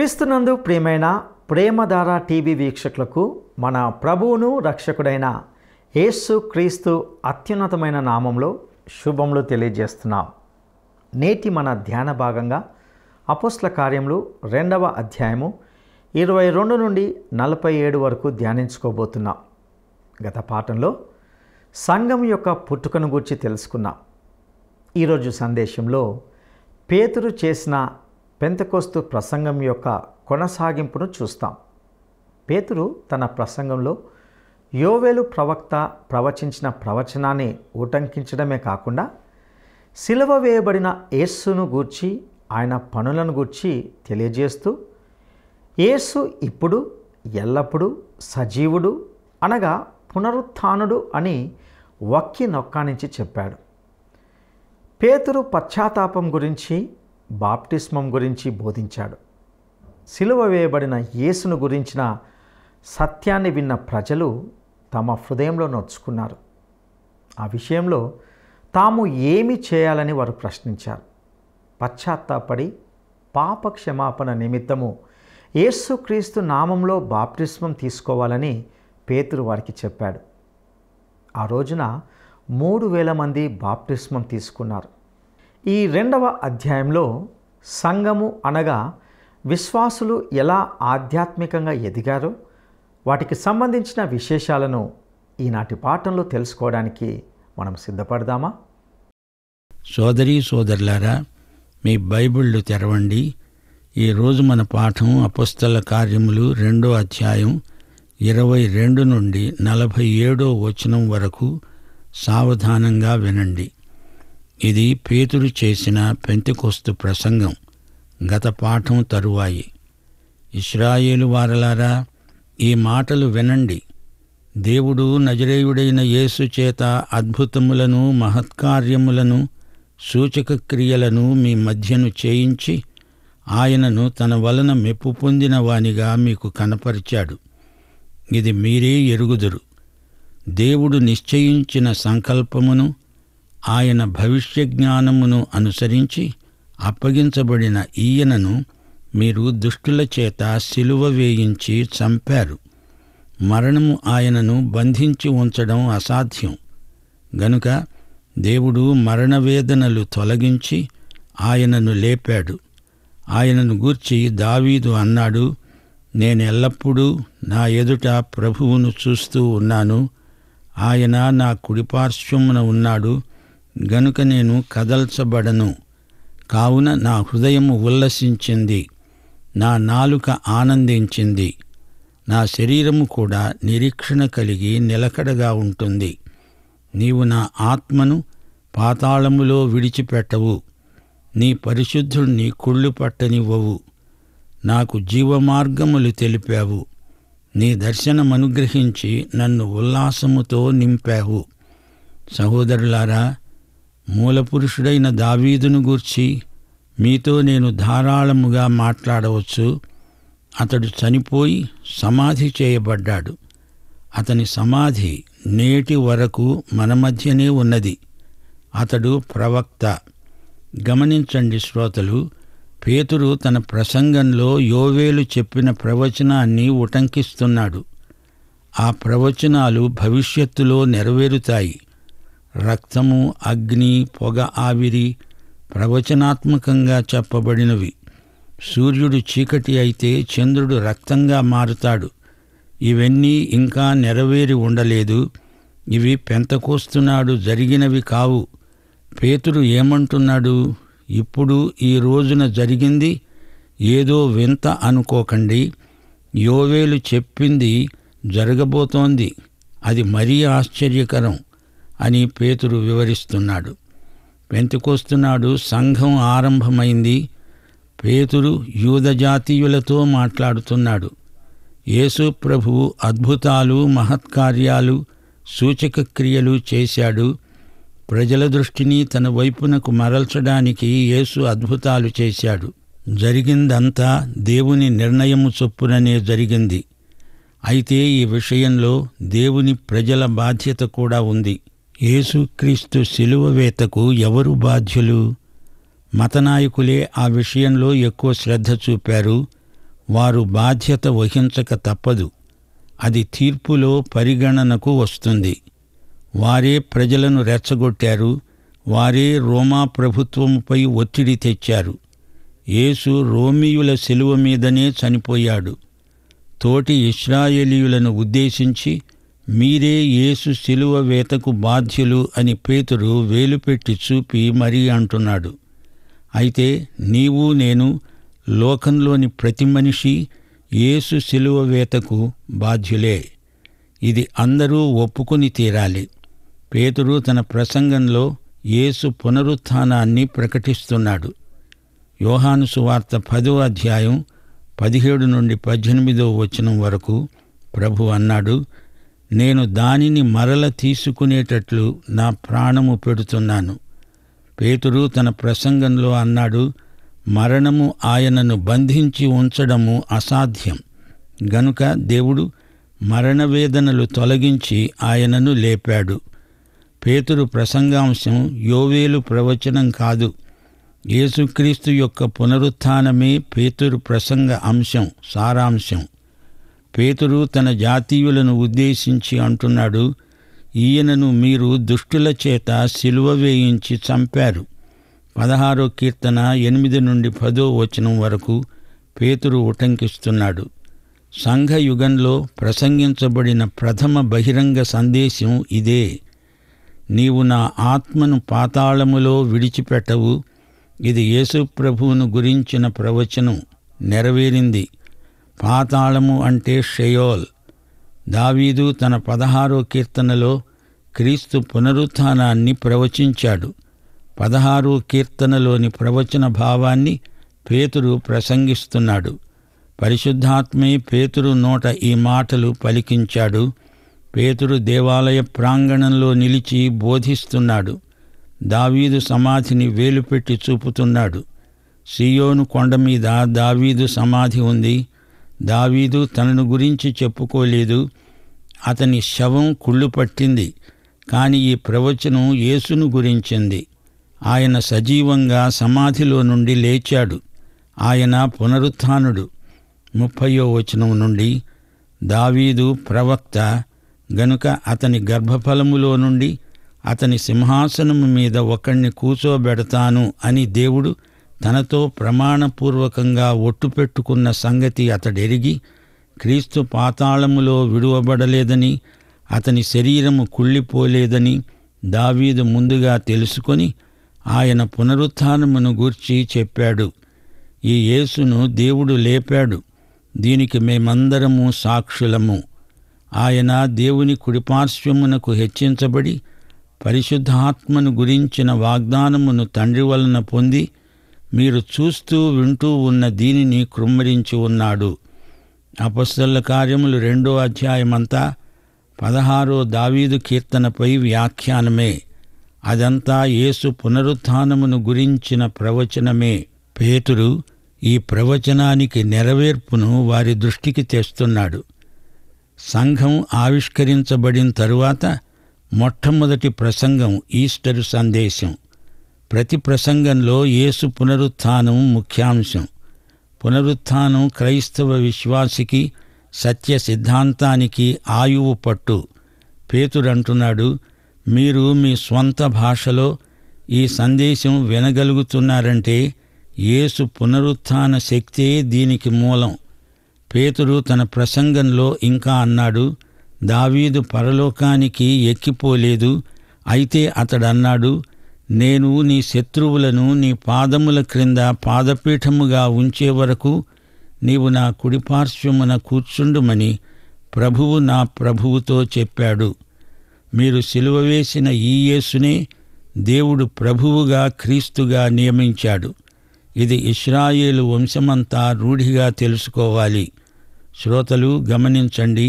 క్రీస్తునందు ప్రియమైన ప్రేమధార టీవీ వీక్షకులకు మన ప్రభువును రక్షకుడైన యేసు క్రీస్తు అత్యున్నతమైన నామంలో శుభములు తెలియజేస్తున్నాం. నేటి మన ధ్యాన భాగంగా అపోస్తల కార్యములు 2వ అధ్యాయము 22 నుండి 47 వరకు ధ్యానించుకోబోతున్నాం. గత పాఠంలో సంఘం యొక్క పుట్టుకను గురించి తెలుసుకున్నాం. ఈరోజు సందేశంలో పేతురు చేసిన పెంతెకొస్తు ప్రసంగం యొక్క కొనసాగింపును చూస్తాం. పేతురు తన ప్రసంగంలో యోవేలు ప్రవక్త ప్రవచించిన ప్రవచనాన్ని ఉటంకించడమే కాకుండా సిలువ వేయబడిన యేసును గూర్చి ఆయన పనులను గూర్చి తెలియజేస్తూ యేసు ఇప్పుడు ఎల్లప్పుడూ సజీవుడు అనగా పునరుత్థానుడు అని వక్కి నొక్కానించి చెప్పాడు. పేతురు పశ్చాత్తాపం గురించి బాప్టిస్మం గురించి బోధించాడు. సిలువ వేయబడిన యేసును గురించిన సత్యాన్ని విన్న ప్రజలు తమ హృదయంలో నొచ్చుకున్నారు. ఆ విషయంలో తాము ఏమి చేయాలని వారు ప్రశ్నించారు. పశ్చాత్తాపడి పాప క్షమాపణ నిమిత్తము యేసుక్రీస్తు నామంలో బాప్టిస్మం తీసుకోవాలని పేతురు వారికి చెప్పాడు. ఆ రోజున 3,000 మంది బాప్టిస్మం తీసుకున్నారు. ఈ 2వ అధ్యాయంలో సంఘము అనగా విశ్వాసులు ఎలా ఆధ్యాత్మికంగా ఎదిగారో వాటికి సంబంధించిన విశేషాలను ఈనాటి పాఠంలో తెలుసుకోవడానికి మనం సిద్ధపడదామా? సోదరీ సోదరులారా, మీ బైబిళ్ళు తెరవండి. ఈరోజు మన పాఠం అపోస్తల కార్యములు 2వ అధ్యాయం 22 నుండి 47వ వచనం వరకు సావధానంగా వినండి. ఇది పేతురు చేసిన పెంతెకొస్తు ప్రసంగం గత పాఠం తరువాయి. ఇశ్రాయేలు వారలారా, ఈ మాటలు వినండి. దేవుడు నజరేయుడైన యేసు చేత అద్భుతములను మహత్కార్యములను సూచక క్రియలను మీ మధ్యను చేయించి ఆయనను తన వలన మెప్పు పొందిన వానిగా మీకు కనపరిచాడు. ఇది మీరే ఎరుగుదురు. దేవుడు నిశ్చయించిన సంకల్పమును ఆయన భవిష్య జ్ఞానమును అనుసరించి అప్పగించబడిన ఈయనను మీరు దుష్టుల చేత సిలువ వేయించి చంపారు. మరణము ఆయనను బంధించి ఉంచడం అసాధ్యం గనుక దేవుడు మరణవేదనలు తొలగించి ఆయనను లేపాడు. ఆయనను గూర్చి దావీదు అన్నాడు, నేనెల్లప్పుడూ నా ఎదుట ప్రభువును చూస్తూ ఉన్నాను. ఆయన నా కుడిపార్శ్వమున ఉన్నాడు గనుక నేను కదల్చబడను. కావున నా హృదయము ఉల్లసించింది, నా నాలుక ఆనందించింది, నా శరీరము కూడా నిరీక్షణ కలిగి నిలకడగా ఉంటుంది. నీవు నా ఆత్మను పాతాళములో విడిచిపెట్టవు, నీ పరిశుద్ధుణ్ణి కుళ్ళు పట్టనివ్వవు. నాకు జీవమార్గములు తెలిపావు, నీ దర్శనమనుగ్రహించి నన్ను ఉల్లాసముతో నింపావు. సహోదరులారా, మూలపురుషుడైన దావీదును గూర్చి మీతో నేను ధారాళముగా మాట్లాడవచ్చు. అతడు చనిపోయి సమాధి చేయబడ్డాడు. అతని సమాధి నేటి వరకు మన మధ్యనే ఉన్నది. అతడు ప్రవక్త. గమనించండి శ్రోతలు, పేతురు తన ప్రసంగంలో యోవేలు చెప్పిన ప్రవచనాన్ని ఉటంకిస్తున్నాడు. ఆ ప్రవచనాలు భవిష్యత్తులో నెరవేరుతాయి. రక్తము, అగ్ని, పొగ, ఆవిరి ప్రవచనాత్మకంగా చెప్పబడినవి. సూర్యుడు చీకటి అయితే చంద్రుడు రక్తంగా మారుతాడు. ఇవన్నీ ఇంకా నెరవేరి ఉండలేదు. ఇవి పెంతెకొస్తునాడు జరిగినవి కావు. పేతురు ఏమంటున్నాడు? ఇప్పుడు ఈ రోజున జరిగింది ఏదో వింత అనుకోకండి. యోవేలు చెప్పింది జరగబోతోంది. అది మరీ ఆశ్చర్యకరం అని పేతురు వివరిస్తున్నాడు. పెంతెకొస్తునాడు సంఘం ఆరంభమైంది. పేతురు యూదజాతీయులతో మాట్లాడుతున్నాడు. యేసు ప్రభువు అద్భుతాలు, మహత్కార్యాలు, సూచక క్రియలు చేశాడు. ప్రజల దృష్టిని తన వైపునకు మరల్చడానికి యేసు అద్భుతాలు చేశాడు. జరిగిందంతా దేవుని నిర్ణయము చొప్పుననే జరిగింది. అయితే ఈ విషయంలో దేవుని ప్రజల బాధ్యత కూడా ఉంది. యేసుక్రీస్తు శిలువ వేతకు ఎవరు బాధ్యులు? మతనాయకులే ఆ విషయంలో ఎక్కువ శ్రద్ధ చూపారు. వారు బాధ్యత వహించక తప్పదు. అది తీర్పులో పరిగణనకు వస్తుంది. వారే ప్రజలను రెచ్చగొట్టారు. వారే రోమా ప్రభుత్వంపై ఒత్తిడి తెచ్చారు. యేసు రోమీయుల శిలువ మీదనే చనిపోయాడు. తోటి ఇశ్రాయేలీయులను ఉద్దేశించి, మీరే యేసు శిలువ వేతకు బాధ్యులు అని పేతురు వేలుపెట్టి చూపి మరీ అంటున్నాడు. అయితే నీవు నేను, లోకంలోని ప్రతి మనిషి యేసు శిలువ వేతకు బాధ్యులే. ఇది అందరూ ఒప్పుకొని తీరాలి. పేతురు తన ప్రసంగంలో యేసు పునరుత్థానాన్ని ప్రకటిస్తున్నాడు. యోహాను సువార్త 10వ అధ్యాయం 17 నుండి 18వ వచనం వరకు ప్రభు అన్నాడు, నేను దానిని మరల తీసుకునేటట్లు నా ప్రాణము పెడుతున్నాను. పేతురు తన ప్రసంగంలో అన్నాడు, మరణము ఆయనను బంధించి ఉంచడము అసాధ్యం. గనుక దేవుడు మరణవేదనలు తొలగించి ఆయనను లేపాడు. పేతురు ప్రసంగాంశం యోవేలు ప్రవచనం కాదు. యేసుక్రీస్తు యొక్క పునరుత్థానమే పేతురు ప్రసంగ అంశం, సారాంశం. పేతురు తన జాతీయులను ఉద్దేశించి అంటున్నాడు, ఈయనను మీరు దుష్టుల చేత సిలువ వేయించి చంపారు. 16వ కీర్తన 8 నుండి 10వ వచనం వరకు పేతురు ఉటంకిస్తున్నాడు. సంఘయుగంలో ప్రసంగించబడిన ప్రథమ బహిరంగ సందేశం ఇదే. నీవు నా ఆత్మను పాతాళములో విడిచిపెట్టవు. ఇది యేసు ప్రభువును గురించిన ప్రవచనం నెరవేరింది. పాతాళము అంటే షెయోల్. దావీదు తన 16వ కీర్తనలో క్రీస్తు పునరుత్థానాన్ని ప్రవచించాడు. 16వ కీర్తనలోని ప్రవచన భావాన్ని పేతురు ప్రసంగిస్తున్నాడు. పరిశుద్ధాత్మే పేతురు నోట ఈ మాటలు పలికించాడు. పేతురు దేవాలయ ప్రాంగణంలో నిలిచి బోధిస్తున్నాడు. దావీదు సమాధిని వేలుపెట్టి చూపుతున్నాడు. సీయోను కొండ మీద దావీదు సమాధి ఉంది. దావీదు తనను గురించి చెప్పుకోలేదు. అతని శవం కుళ్ళు పట్టింది. కాని ఈ ప్రవచనం యేసును గురించింది. ఆయన సజీవంగా సమాధిలో నుండి లేచాడు. ఆయన పునరుత్థానుడు. 30వ వచనం నుండి, దావీదు ప్రవక్త గనుక అతని గర్భఫలములో నుండి అతని సింహాసనము మీద ఒకణ్ణి కూచోబెడతాను అని దేవుడు తనతో ప్రమాణపూర్వకంగా ఒట్టు పెట్టుకున్న సంగతి అతడెరిగి, క్రీస్తు పాతాళములో విడువబడలేదని, అతని శరీరము కుళ్ళిపోలేదని దావీదు ముందుగా తెలుసుకొని ఆయన పునరుత్థానమును గూర్చి చెప్పాడు. ఈ యేసును దేవుడు లేపాడు. దీనికి మేమందరము సాక్షులము. ఆయన దేవుని కుడిపార్శ్వమునకు హెచ్చించబడి పరిశుద్ధాత్మను గురించిన వాగ్దానమును తండ్రి వలన పొంది మీరు చూస్తూ వింటూ ఉన్న దీనిని కృమ్మరించి ఉన్నాడు. అపొస్తలుల కార్యములు 2వ అధ్యాయమంతా 16వ దావీదు కీర్తనపై వ్యాఖ్యానమే. అదంతా యేసు పునరుత్థానమును గురించిన ప్రవచనమే. పేతురు ఈ ప్రవచనానికి నెరవేర్పును వారి దృష్టికి తెస్తున్నాడు. సంఘం ఆవిష్కరించబడిన తరువాత మొట్టమొదటి ప్రసంగం ఈస్టరు సందేశం. ప్రతి ప్రసంగంలో యేసు పునరుత్థానం ముఖ్యాంశం. పునరుత్థానం క్రైస్తవ విశ్వాసికి, సత్య సిద్ధాంతానికి ఆయువు పట్టు. పేతురంటున్నాడు, మీరు మీ స్వంత భాషలో ఈ సందేశం వినగలుగుతున్నారంటే యేసు పునరుత్థాన శక్తే దీనికి మూలం. పేతురు తన ప్రసంగంలో ఇంకా అన్నాడు, దావీదు పరలోకానికి ఎక్కిపోలేదు. అయితే అతడన్నాడు, నేను నీ శత్రువులను నీ పాదముల క్రింద పాదపీఠముగా ఉంచే వరకు నీవు నా కుడిపార్శ్వమున కూర్చుండుమని ప్రభువు నా ప్రభువుతో చెప్పాడు. మీరు సిలువ వేసిన ఈ యేసునే దేవుడు ప్రభువుగా, క్రీస్తుగా నియమించాడు. ఇది ఇశ్రాయేలు వంశమంతా రూఢిగా తెలుసుకోవాలి. శ్రోతలు గమనించండి.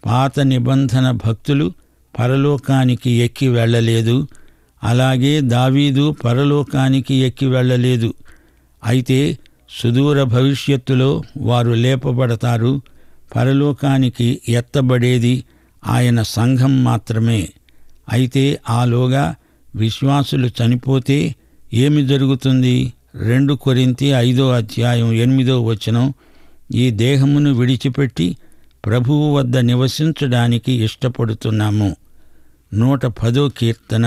పాత నిబంధన భక్తులు పరలోకానికి ఎక్కి వెళ్ళలేదు. అలాగే దావీదు పరలోకానికి ఎక్కి వెళ్ళలేదు. అయితే సుదూర భవిష్యత్తులో వారు లేపబడతారు. పరలోకానికి ఎత్తబడేది ఆయన సంఘం మాత్రమే. అయితే ఆలోగా విశ్వాసులు చనిపోతే ఏమి జరుగుతుంది? 2 కొరింథీ 5వ అధ్యాయం 8వ వచనం, ఈ దేహమును విడిచిపెట్టి ప్రభువు వద్ద నివసించడానికి ఇష్టపడుతున్నాము. 110వ కీర్తన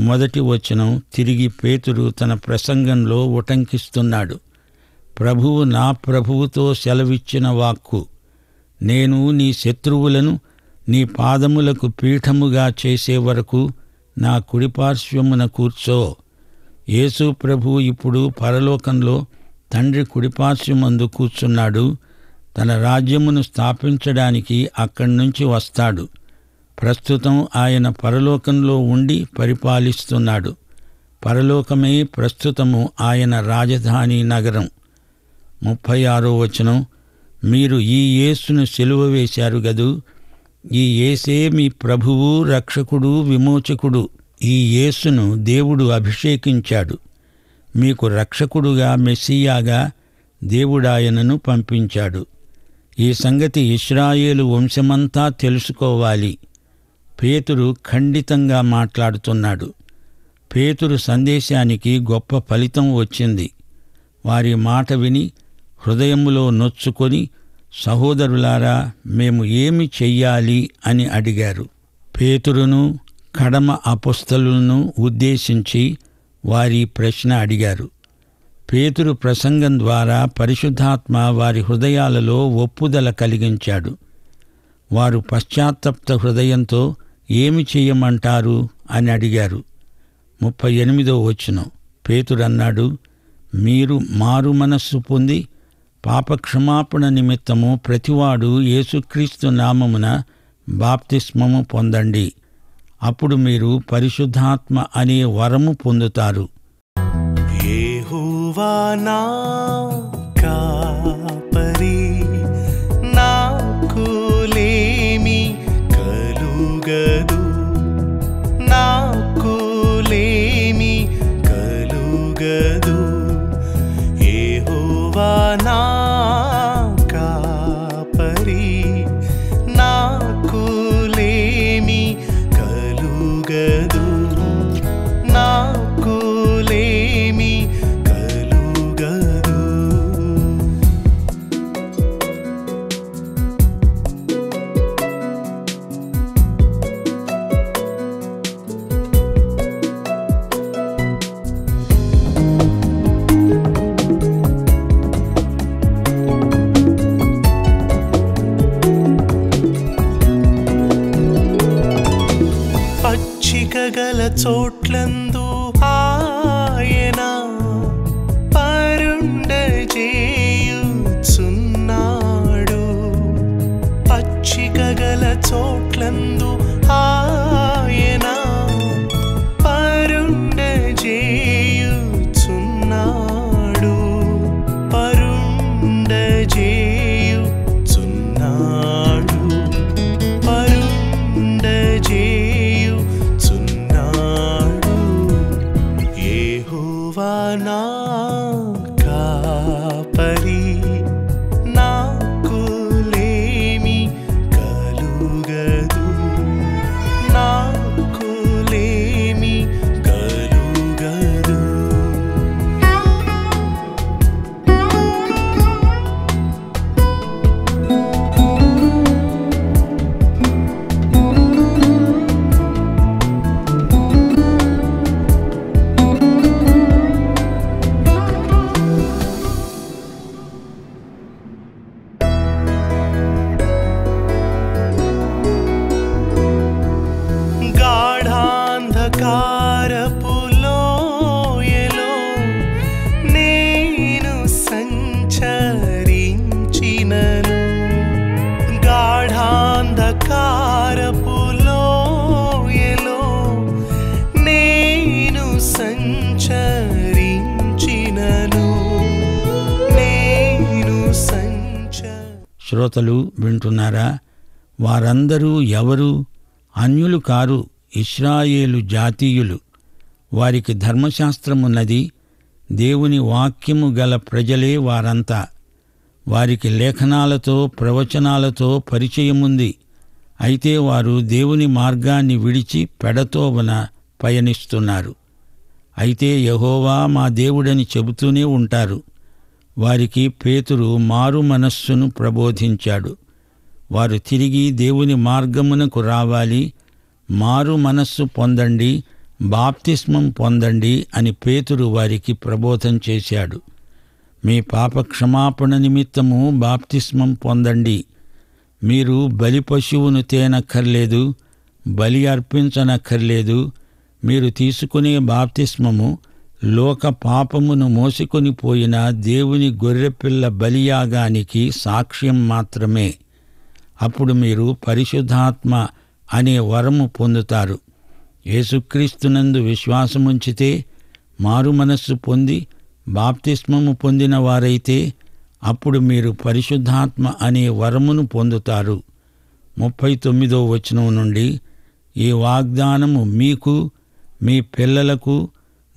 1వ వచనం తిరిగి పేతురు తన ప్రసంగంలో ఉటంకిస్తున్నాడు. ప్రభువు నా ప్రభువుతో సెలవిచ్చిన వాక్కు, నేను నీ శత్రువులను నీ పాదములకు పీఠముగా చేసే వరకు నా కుడిపార్శ్వమున కూర్చో. యేసు ప్రభువు ఇప్పుడు పరలోకంలో తండ్రి కుడిపార్శ్వమందు కూర్చున్నాడు. తన రాజ్యమును స్థాపించడానికి అక్కడి నుంచి వస్తాడు. ప్రస్తుతం ఆయన పరలోకంలో ఉండి పరిపాలిస్తున్నాడు. పరలోకమే ప్రస్తుతము ఆయన రాజధాని నగరం. 36వ వచనం, మీరు ఈ యేసును సిలువ వేశారు గదూ, ఈ యేసే మీ ప్రభువు, రక్షకుడు, విమోచకుడు. ఈ యేసును దేవుడు అభిషేకించాడు. మీకు రక్షకుడుగా, మెస్సియాగా దేవుడాయనను పంపించాడు. ఈ సంగతి ఇశ్రాయేలు వంశమంతా తెలుసుకోవాలి. పేతురు ఖండితంగా మాట్లాడుతున్నాడు. పేతురు సందేశానికి గొప్ప ఫలితం వచ్చింది. వారి మాట విని హృదయములో నొచ్చుకొని, సహోదరులారా, మేము ఏమి చెయ్యాలి అని అడిగారు. పేతురును కడమ అపొస్తలులను ఉద్దేశించి వారి ప్రశ్న అడిగారు. పేతురు ప్రసంగం ద్వారా పరిశుద్ధాత్మ వారి హృదయాలలో ఒప్పుదల కలిగించాడు. వారు పశ్చాత్తప్త హృదయంతో ఏమి చెయ్యమంటారు అని అడిగారు. 38వ వచనం, పేతురన్నాడు, మీరు మారు మనస్సు పొంది పాపక్షమాపణ నిమిత్తము ప్రతివాడు యేసుక్రీస్తు నామమున బాప్తిస్మము పొందండి. అప్పుడు మీరు పరిశుద్ధాత్మ అనే వరము పొందుతారు. యెహోవా నా కాపరి, నాకు లేమి కలుగదు, నాకు లేమి కలుగదు. యెహోవా నా కాపరి, నాకు లేమి కలుగదు, నాకు లేమి కలుగదు. పచ్చిక గల చోట్లందు ఆయన పరుండజేయుచున్నాడు. పచ్చిక గల చోట్లందు ఆయన పరుండజేయుచున్నాడు, పరుండజేయుచున్నాడు, పరుండజేయుచున్నాడు. యెహోవా నా కాపరి, నాకు లేమి కలుగదు, నాకు లేమి కలుగదు. గాఢాంధకారపు లోయలో నేను సంచరించినను, గాఢాంధకారపు లోయలో నేను సంచరించినను, నేను శ్రోతలు వింటున్నారా? వారందరూ ఎవరు? అన్యులు కారు, ఇశ్రాయేలు జాతీయులు. వారికి ధర్మశాస్త్రమున్నది. దేవుని వాక్యము గల ప్రజలే వారంతా. వారికి లేఖనాలతో ప్రవచనాలతో పరిచయముంది. అయితే వారు దేవుని మార్గాన్ని విడిచి పెడతోవన పయనిస్తున్నారు. అయితే యెహోవా మా దేవుడని చెబుతూనే ఉంటారు. వారికి పేతురు మారు మనస్సును ప్రబోధించాడు. వారు తిరిగి దేవుని మార్గమునకు రావాలి, మారు మనస్సు పొందండి, బాప్తిస్మం పొందండి అని పేతురు వారికి ప్రబోధం చేశాడు. మీ పాప క్షమాపణ నిమిత్తము బాప్తిస్మం పొందండి. మీరు బలి పశువును తేనక్కర్లేదు, బలి అర్పించనక్కర్లేదు. మీరు తీసుకునే బాప్తిస్మము లోక పాపమును మోసుకొని పోయిన దేవుని గొర్రెపిల్ల బలియాగానికి సాక్ష్యం మాత్రమే. అప్పుడు మీరు పరిశుద్ధాత్మ అనే వరము పొందుతారు. యేసుక్రీస్తునందు విశ్వాసముంచితే, మారు మనస్సు పొంది బాప్తిస్మము పొందిన వారైతే అప్పుడు మీరు పరిశుద్ధాత్మ అనే వరమును పొందుతారు. 39వ వచనం నుండి, ఈ వాగ్దానము మీకు, మీ పిల్లలకు,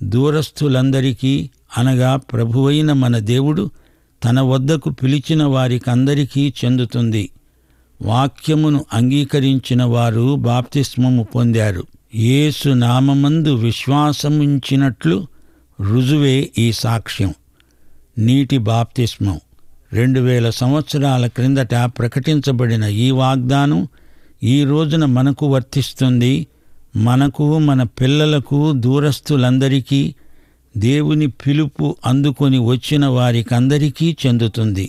దూరస్థులందరికీ, అనగా ప్రభువైన మన దేవుడు తన వద్దకు పిలిచిన వారికందరికీ చెందుతుంది. వాక్యమును అంగీకరించిన వారు బాప్తిస్మము పొందారు. యేసు నామమందు విశ్వాసముంచినట్లు రుజువే ఈ సాక్ష్యం. నీటి బాప్తిస్మం 2000 సంవత్సరాల క్రిందట ప్రకటించబడిన ఈ వాగ్దానం ఈ రోజున మనకు వర్తిస్తుంది. మనకు, మన పిల్లలకు, దూరస్థులందరికీ, దేవుని పిలుపు అందుకొని వచ్చిన వారికందరికీ చెందుతుంది.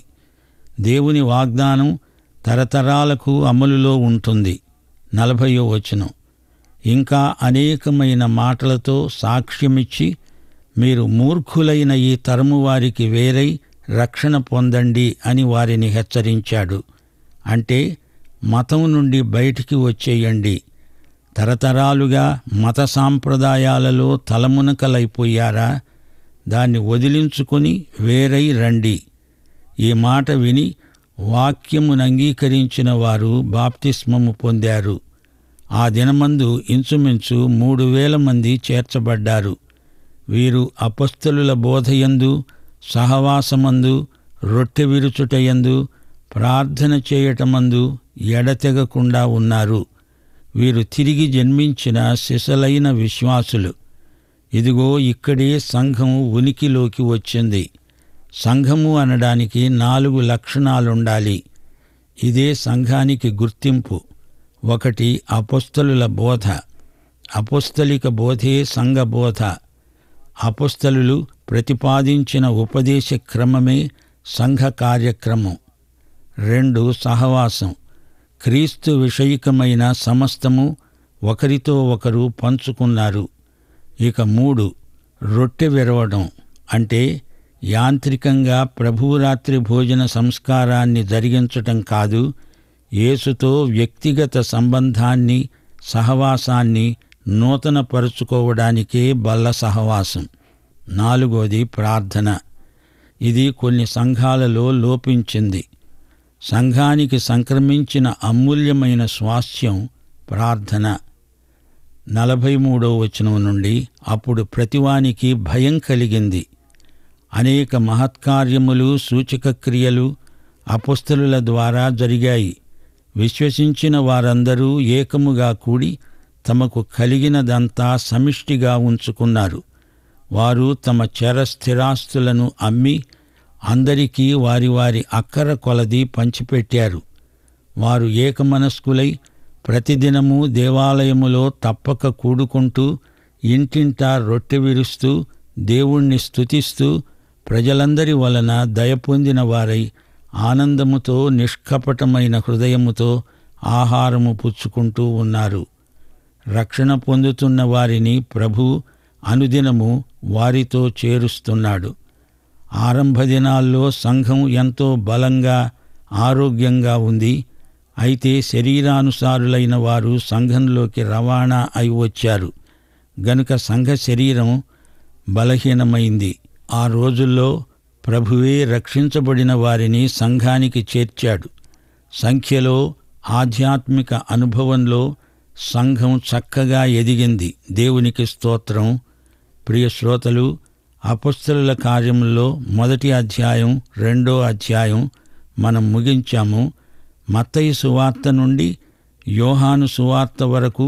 దేవుని వాగ్దానం తరతరాలకు అమలులో ఉంటుంది. 40వ వచనం, ఇంకా అనేకమైన మాటలతో సాక్ష్యమిచ్చి మీరు మూర్ఖులైన ఈ తరము వారికి వేరై రక్షణ పొందండి అని వారిని హెచ్చరించాడు. అంటే మతం నుండి బయటికి వచ్చేయండి. తరతరాలుగా మత సాంప్రదాయాలలో తలమునకలైపోయారా? దాన్ని వదిలించుకొని వేరై రండి. ఈ మాట విని వాక్యమును అంగీకరించిన వారు బాప్తిస్మము పొందారు. ఆ దినమందు ఇంచుమించు 3000 మంది చేర్చబడ్డారు. వీరు అపొస్తలుల బోధయందు, సహవాసమందు, రొట్టె విరుచుటయందు, ప్రార్థన చేయటమందు ఎడతెగకుండా ఉన్నారు. వీరు తిరిగి జన్మించిన సిసలైన విశ్వాసులు. ఇదిగో ఇక్కడే సంఘం ఉనికిలోకి వచ్చింది. సంఘము అనడానికి 4 లక్షణాలుండాలి. ఇదే సంఘానికి గుర్తింపు. 1 అపొస్తలుల బోధ. అపొస్తలిక బోధే సంఘ బోధ. అపొస్తలులు ప్రతిపాదించిన ఉపదేశ క్రమమే సంఘ కార్యక్రమం. 2 సహవాసం. క్రీస్తు విషయికమైన సమస్తము ఒకరితో ఒకరు పంచుకున్నారు. ఇక 3 రొట్టె విరవడం, అంటే యాంత్రికంగా ప్రభురాత్రి భోజన సంస్కారాన్ని జరిగించటం కాదు, యేసుతో వ్యక్తిగత సంబంధాన్ని, సహవాసాన్ని నూతనపరుచుకోవడానికే బల్ల సహవాసం. 4 ప్రార్థన. ఇది కొన్ని సంఘాలలో లోపించింది. సంఘానికి సంక్రమించిన అమూల్యమైన స్వాస్థ్యం ప్రార్థన. 43వ వచనం నుండి, అప్పుడు ప్రతివానికి భయం కలిగింది. అనేక మహత్కార్యములు, సూచక క్రియలు అపొస్తలుల ద్వారా జరిగాయి. విశ్వసించిన వారందరూ ఏకముగా కూడి తమకు కలిగినదంతా సమిష్టిగా ఉంచుకున్నారు. వారు తమ చెర స్థిరాస్తులను అమ్మి అందరికీ వారి వారి అక్కర కొలది పంచిపెట్టారు. వారు ఏకమనస్కులై ప్రతిదినము దేవాలయములో తప్పక కూడుకుంటూ, ఇంటింటా రొట్టె విరుస్తూ, దేవుణ్ణి స్తుతిస్తూ, ప్రజలందరి వలన దయ పొందిన వారై ఆనందముతో, నిష్కపటమైన హృదయముతో ఆహారము పుచ్చుకుంటూ ఉన్నారు. రక్షణ పొందుతున్న వారిని ప్రభు అనుదినము వారితో చేరుస్తున్నాడు. ఆరంభ దినాల్లో సంఘం ఎంతో బలంగా, ఆరోగ్యంగా ఉంది. అయితే శరీరానుసారులైన వారు సంఘంలోకి రవాణా అయి వచ్చారు గనుక సంఘ శరీరం బలహీనమైంది. ఆ రోజుల్లో ప్రభువే రక్షించబడిన వారిని సంఘానికి చేర్చాడు. సంఖ్యలో, ఆధ్యాత్మిక అనుభవంలో సంఘం చక్కగా ఎదిగింది. దేవునికి స్తోత్రం. ప్రియ శ్రోతలు, అపొస్తలుల కార్యముల్లో 1వ అధ్యాయం, 2వ అధ్యాయం మనం ముగించాము. మత్తయి సువార్త నుండి యోహాను సువార్త వరకు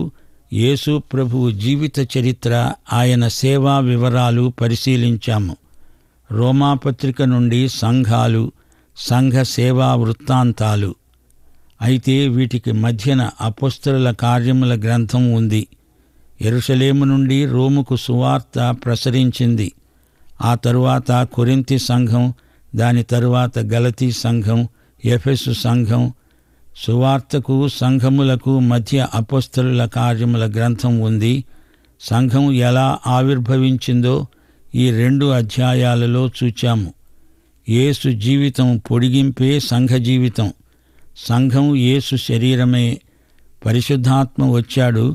యేసు ప్రభువు జీవిత చరిత్ర, ఆయన సేవా వివరాలు పరిశీలించాము. రోమాపత్రిక నుండి సంఘాలు, సంఘ సేవా వృత్తాంతాలు. అయితే వీటికి మధ్యన అపొస్తలుల కార్యముల గ్రంథం ఉంది. యెరూషలేము నుండి రోముకు సువార్త ప్రసరించింది. ఆ తరువాత కొరింథీ సంఘం, దాని తరువాత గలతీ సంఘం, ఎఫెసు సంఘం. సువార్తకు, సంఘములకు మధ్య అపొస్తలుల కార్యముల గ్రంథం ఉంది. సంఘం ఎలా ఆవిర్భవించిందో ఈ 2 అధ్యాయాలలో చూచాము. యేసు జీవితం పొడిగింపే సంఘ జీవితం. సంఘం యేసు శరీరమే. పరిశుద్ధాత్మ వచ్చాడు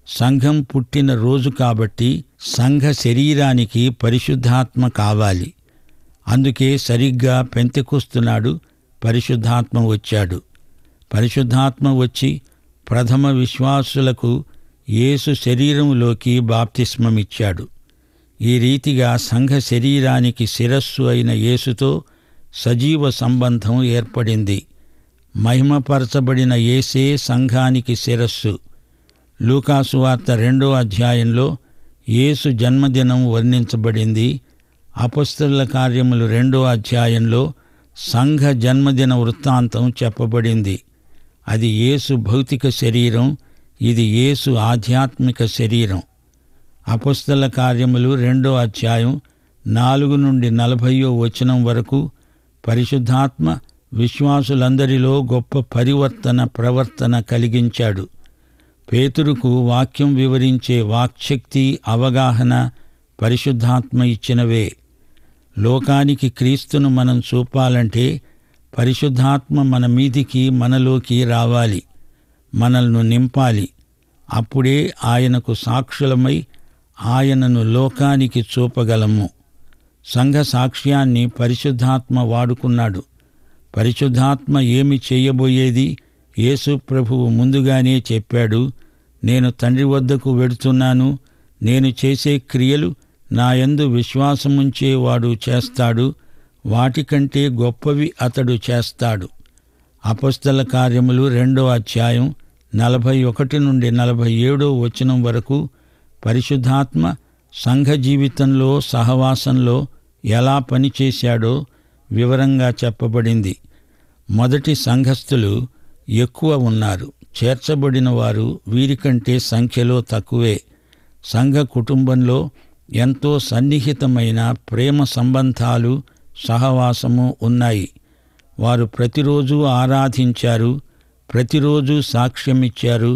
సంఘం పుట్టిన రోజు కాబట్టి సంఘ శరీరానికి పరిశుద్ధాత్మ కావాలి. అందుకే సరిగ్గా పెంతెకొస్తు పరిశుద్ధాత్మ వచ్చాడు. పరిశుద్ధాత్మ వచ్చి ప్రథమ విశ్వాసులకు యేసు శరీరంలోకి బాప్తిస్మమిచ్చాడు. ఈ రీతిగా సంఘ శరీరానికి శిరస్సు అయిన యేసుతో సజీవ సంబంధం ఏర్పడింది. మహిమపరచబడిన యేసే సంఘానికి శిరస్సు. లూకాసు వార్త 2వ అధ్యాయంలో యేసు జన్మదినం వర్ణించబడింది. అపొస్తలుల కార్యములు 2వ అధ్యాయంలో సంఘ జన్మదిన వృత్తాంతం చెప్పబడింది. అది యేసు భౌతిక శరీరం, ఇది యేసు ఆధ్యాత్మిక శరీరం. అపొస్తలుల కార్యములు 2వ అధ్యాయం 4 నుండి 40వ వచనం వరకు పరిశుద్ధాత్మ విశ్వాసులందరిలో గొప్ప ప్రవర్తన కలిగించాడు. పేతురుకు వాక్యం వివరించే వాక్శక్తి, అవగాహన పరిశుద్ధాత్మ ఇచ్చినవే. లోకానికి క్రీస్తును మనం చూపాలంటే పరిశుద్ధాత్మ మన మీదికి, మనలోకి రావాలి, మనల్ని నింపాలి. అప్పుడే ఆయనకు సాక్షులమై ఆయనను లోకానికి చూపగలము. సంఘ సాక్ష్యాన్ని పరిశుద్ధాత్మ వాడుకున్నాడు. పరిశుద్ధాత్మ ఏమి చేయబోయేది యేసు ప్రభువు ముందుగానే చెప్పాడు. నేను తండ్రి వద్దకు వెడుతున్నాను, నేను చేసే క్రియలు నాయందు విశ్వాసముంచేవాడు చేస్తాడు, వాటికంటే గొప్పవి అతడు చేస్తాడు. అపొస్తలుల కార్యములు 2వ అధ్యాయం 41 నుండి 47వ వచనం వరకు పరిశుద్ధాత్మ సంఘ జీవితంలో, సహవాసంలో ఎలా పనిచేశాడో వివరంగా చెప్పబడింది. మొదటి సంఘస్థులు ఎక్కువ ఉన్నారు, చేర్చబడిన వారు వీరికంటే సంఖ్యలో తక్కువే. సంఘ కుటుంబంలో ఎంతో సన్నిహితమైన ప్రేమ సంబంధాలు, సహవాసము ఉన్నాయి. వారు ప్రతిరోజు ఆరాధించారు, ప్రతిరోజు సాక్ష్యమిచ్చారు,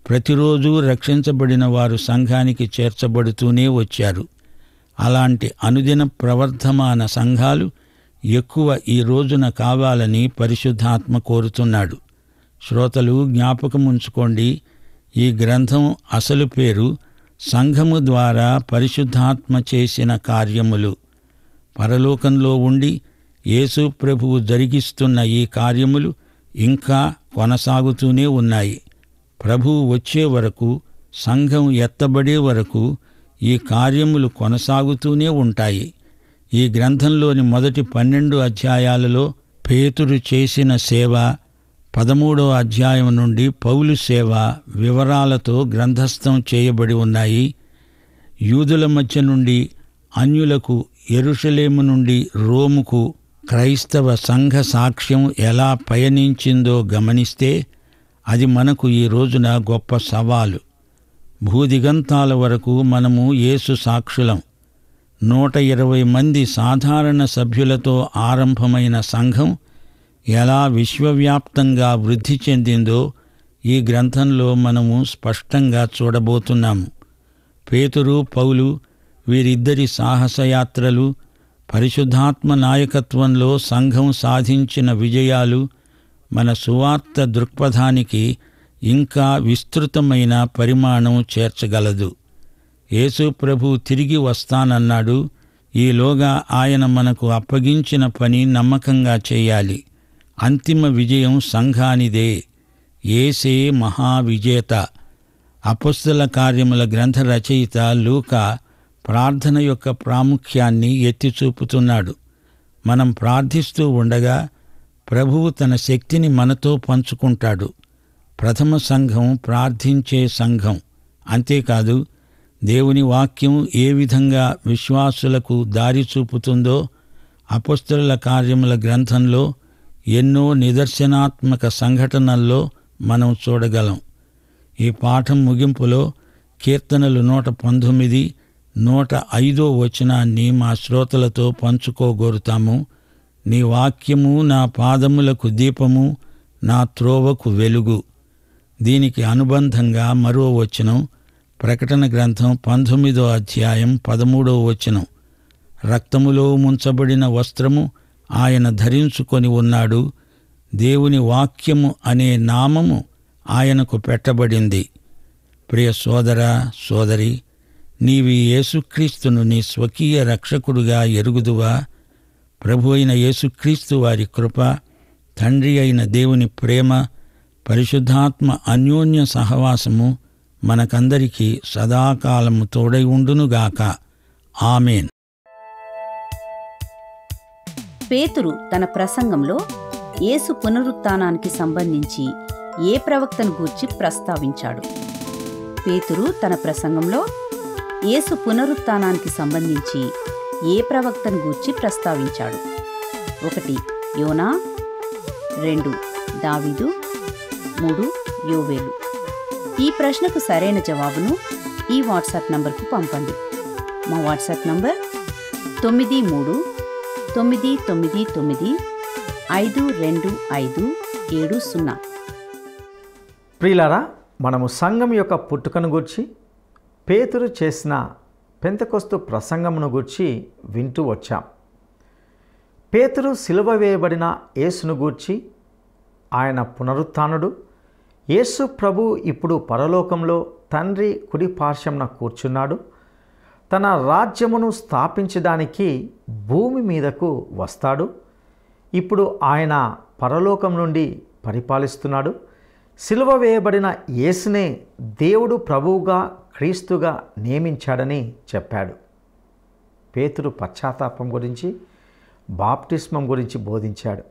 ప్రతిరోజు రక్షించబడిన వారు సంఘానికి చేర్చబడుతూనే వచ్చారు. అలాంటి అనుదిన ప్రవర్ధమాన సంఘాలు ఎక్కువ ఈ రోజున కావాలని పరిశుద్ధాత్మ కోరుతున్నాడు. శ్రోతలు జ్ఞాపకముంచుకోండి, ఈ గ్రంథం అసలు పేరు సంఘము ద్వారా పరిశుద్ధాత్మ చేసిన కార్యములు. పరలోకంలో ఉండి యేసు ప్రభువు జరిగిస్తున్న ఈ కార్యములు ఇంకా కొనసాగుతూనే ఉన్నాయి. ప్రభువు వచ్చే వరకు, సంఘం ఎత్తబడే వరకు ఈ కార్యములు కొనసాగుతూనే ఉంటాయి. ఈ గ్రంథంలోని మొదటి 12 అధ్యాయాలలో పేతురు చేసిన సేవ, 13వ అధ్యాయం నుండి పౌలు సేవ వివరాలతో గ్రంథస్థం చేయబడి ఉన్నాయి. యూదుల మధ్య నుండి అన్యులకు, యెరూషలేము నుండి రోముకు క్రైస్తవ సంఘ సాక్ష్యం ఎలా పయనించిందో గమనిస్తే అది మనకు ఈ రోజున గొప్ప సవాలు. భూదిగంతాల వరకు మనము యేసు సాక్షులం. 120 మంది సాధారణ సభ్యులతో ఆరంభమైన సంఘం ఎలా విశ్వవ్యాప్తంగా వృద్ధి చెందిందో ఈ గ్రంథంలో మనము స్పష్టంగా చూడబోతున్నాము. పేతురు, పౌలు వీరిద్దరి సాహసయాత్రలు, పరిశుద్ధాత్మ నాయకత్వంలో సంఘం సాధించిన విజయాలు మన సువార్త దృక్పథానికి ఇంకా విస్తృతమైన పరిమాణం చేర్చగలదు. యేసు ప్రభు తిరిగి వస్తానన్నాడు. ఈలోగా ఆయన మనకు అప్పగించిన పని నమ్మకంగా చేయాలి. అంతిమ విజయం సంఘానిదే. యేసే మహావిజేత. అపొస్తలుల కార్యముల గ్రంథ రచయిత లూకా ప్రార్థన యొక్క ప్రాముఖ్యాన్ని ఎత్తిచూపుతున్నాడు. మనం ప్రార్థిస్తూ ఉండగా ప్రభువు తన శక్తిని మనతో పంచుకుంటాడు. ప్రథమ సంఘం ప్రార్థించే సంఘం. అంతేకాదు, దేవుని వాక్యం ఏ విధంగా విశ్వాసులకు దారి చూపుతుందో అపొస్తలుల కార్యముల గ్రంథంలో ఎన్నో నిదర్శనాత్మక సంఘటనల్లో మనం చూడగలం. ఈ పాఠం ముగింపులో కీర్తనలు 119, 105 వచనాన్ని మా శ్రోతలతో పంచుకోగోరుతాము. నీ వాక్యము నా పాదములకు దీపము, నా త్రోవకు వెలుగు. దీనికి అనుబంధంగా మరో వచనం ప్రకటన గ్రంథం 19వ అధ్యాయం 13వ వచనం. రక్తములో ముంచబడిన వస్త్రము ఆయన ధరించుకొని ఉన్నాడు. దేవుని వాక్యము అనే నామము ఆయనకు పెట్టబడింది. ప్రియ సోదరా, సోదరి, నీవి యేసుక్రీస్తును నీ స్వకీయ రక్షకుడుగా ఎరుగుదువా? ప్రభు అయిన యేసుక్రీస్తు వారి కృప, తండ్రి అయిన దేవుని ప్రేమ, పరిశుద్ధాత్మ అన్యోన్య సహవాసము మనకందరికీ సదాకాలము తోడై ఉండునుగాక. ఆమేన్. పేతురు తన ప్రసంగంలో యేసు పునరుత్థానానికి సంబంధించి ఏ ప్రవక్తను గూర్చి ప్రస్తావించాడు? పేతురు తన ప్రసంగంలో యేసు పునరుత్థానానికి సంబంధించి ఏ ప్రవక్తను గూర్చి ప్రస్తావించాడు? 1 యోనా, 2 దావీదు, 3 యోవేలు. ఈ ప్రశ్నకు సరైన జవాబును ఈ వాట్సాప్ నంబర్కు పంపండి. మా వాట్సాప్ నంబర్ 9399952570. ప్రియులారా, మనము సంఘం యొక్క పుట్టుకను గూర్చి, పేతురు చేసిన పెంతెకొస్తు ప్రసంగమును గూర్చి వింటూ వచ్చాం. పేతురు సిలువ వేయబడిన యేసును గూర్చి, ఆయన పునరుత్థానుడు, యేసు ప్రభు ఇప్పుడు పరలోకంలో తండ్రి కుడి పార్శ్వమున కూర్చున్నాడు, తన రాజ్యమును స్థాపించడానికి భూమి మీదకు వస్తాడు, ఇప్పుడు ఆయన పరలోకం నుండి పరిపాలిస్తున్నాడు, సిలువ వేయబడిన యేసునే దేవుడు ప్రభువుగా, క్రీస్తుగా నియమించాడని చెప్పాడు. పేతురు పశ్చాత్తాపం గురించి, బాప్టిస్మం గురించి బోధించాడు.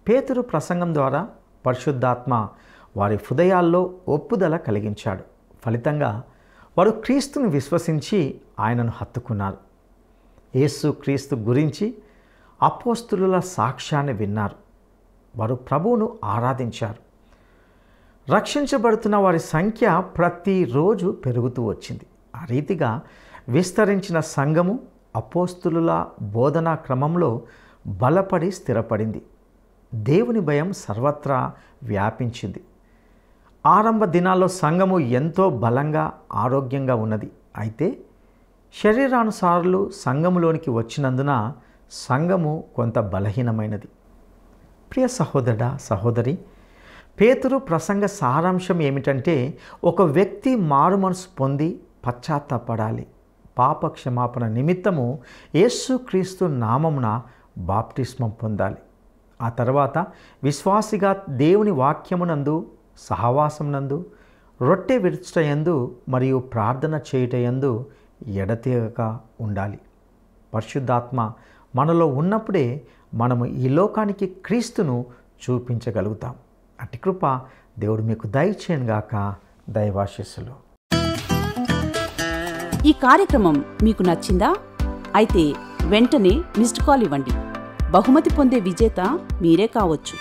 పేతురు ప్రసంగం ద్వారా పరిశుద్ధాత్మ వారి హృదయాల్లో ఒప్పుదల కలిగించాడు. ఫలితంగా వారు క్రీస్తును విశ్వసించి ఆయనను హత్తుకున్నారు. యేసు క్రీస్తు గురించి అపోస్తలుల సాక్ష్యాన్ని విన్నారు. వారు ప్రభువును ఆరాధించారు. రక్షించబడుతున్న వారి సంఖ్య ప్రతిరోజు పెరుగుతూ వచ్చింది. ఆ రీతిగా విస్తరించిన సంఘము అపోస్తలుల బోధనా క్రమంలో బలపడి స్థిరపడింది. దేవుని భయం సర్వత్రా వ్యాపించింది. ఆరంభ దినాల్లో సంఘము ఎంతో బలంగా, ఆరోగ్యంగా ఉన్నది. అయితే శరీరానుసారులు సంఘములోనికి వచ్చినందున సంఘము కొంత బలహీనమైనది. ప్రియ సహోదరుడా, సహోదరి, పేతురు ప్రసంగ సారాంశం ఏమిటంటే, ఒక వ్యక్తి మారు మనసు పొంది పశ్చాత్తాపడాలి. పాప క్షమాపణ నిమిత్తము యేసుక్రీస్తు నామమున బాప్టిస్మం పొందాలి. ఆ తర్వాత విశ్వాసిగా దేవుని వాక్యమునందు, సహవాసమునందు, రొట్టె విరుచుటయందు మరియు ప్రార్థన చేయుటయందు ఎడతెగక ఉండాలి. పరిశుద్ధాత్మ మనలో ఉన్నప్పుడే మనము ఈ లోకానికి క్రీస్తును చూపించగలుగుతాం. అట్టి కృప దేవుడు మీకు దయచేయనుగాక. దైవాశీస్సులు. ఈ కార్యక్రమం మీకు నచ్చిందా? అయితే వెంటనే మిస్డ్ కాల్ ఇవ్వండి. బహుమతి పొందే విజేత మీరే కావచ్చు.